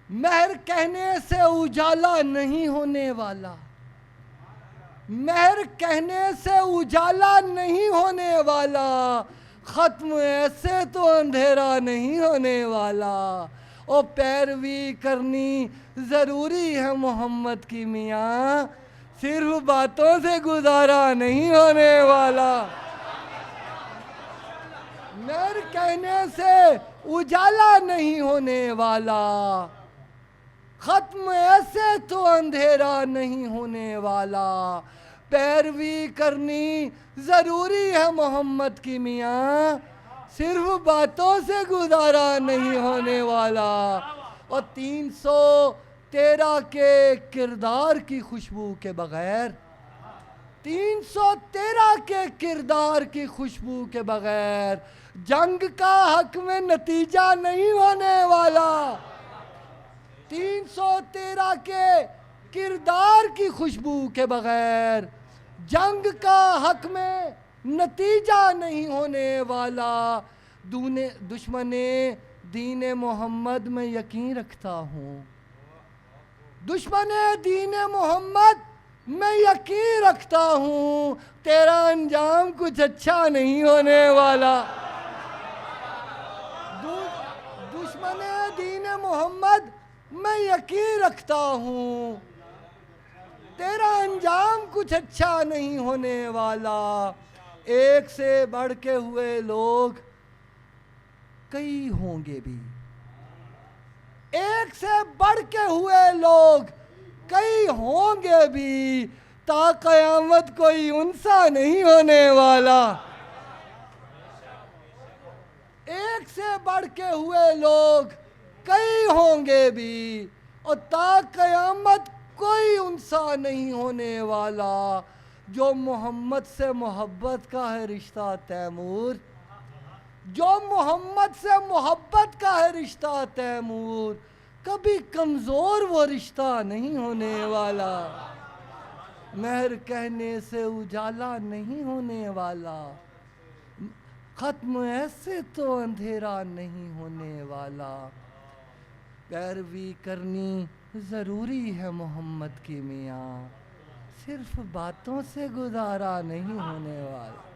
مہر کہنے سے اجالا نہیں ہونے والا، مہر کہنے سے اجالا نہیں ہونے والا، ختم ایسے تو اندھیرا نہیں ہونے والا۔ او پیروی کرنی ضروری ہے محمد کی میاں، صرف باتوں سے گزارا نہیں ہونے والا۔ مہر کہنے سے اجالا نہیں ہونے والا، ختم ایسے تو اندھیرا نہیں ہونے والا۔ پیروی کرنی ضروری ہے محمد کی میاں، صرف باتوں سے گزارا نہیں ہونے والا۔ اور 313 کے کردار کی خوشبو کے بغیر، 313 کے کردار کی خوشبو کے بغیر جنگ کا حق میں نتیجہ نہیں ہونے والا۔ 313 کے کردار کی خوشبو کے بغیر جنگ کا حق میں نتیجہ نہیں ہونے والا۔ دشمن دین محمد میں یقین رکھتا ہوں، دشمن دین محمد میں یقین رکھتا ہوں، تیرا انجام کچھ اچھا نہیں ہونے والا۔ دشمن دین محمد میں یقین رکھتا ہوں، تیرا انجام کچھ اچھا نہیں ہونے والا۔ ایک سے بڑھ کے ہوئے لوگ کئی ہوں گے بھی، ایک سے بڑھ کے ہوئے لوگ کئی ہوں گے بھی، تا قیامت کوئی ان سا نہیں ہونے والا۔ ایک سے بڑھ کے ہوئے لوگ کئی ہوں گے بھی، اور تا قیامت کوئی ان سا نہیں ہونے والا۔ جو محمد سے محبت کا ہے رشتہ تیمور، جو محمد سے محبت کا ہے رشتہ تیمور، کبھی کمزور وہ رشتہ نہیں ہونے والا۔ مہر کہنے سے اجالا نہیں ہونے والا، ختم ایسے تو اندھیرا نہیں ہونے والا۔ پیروی کرنی ضروری ہے محمد کی میاں، صرف باتوں سے گزارا نہیں ہونے والا۔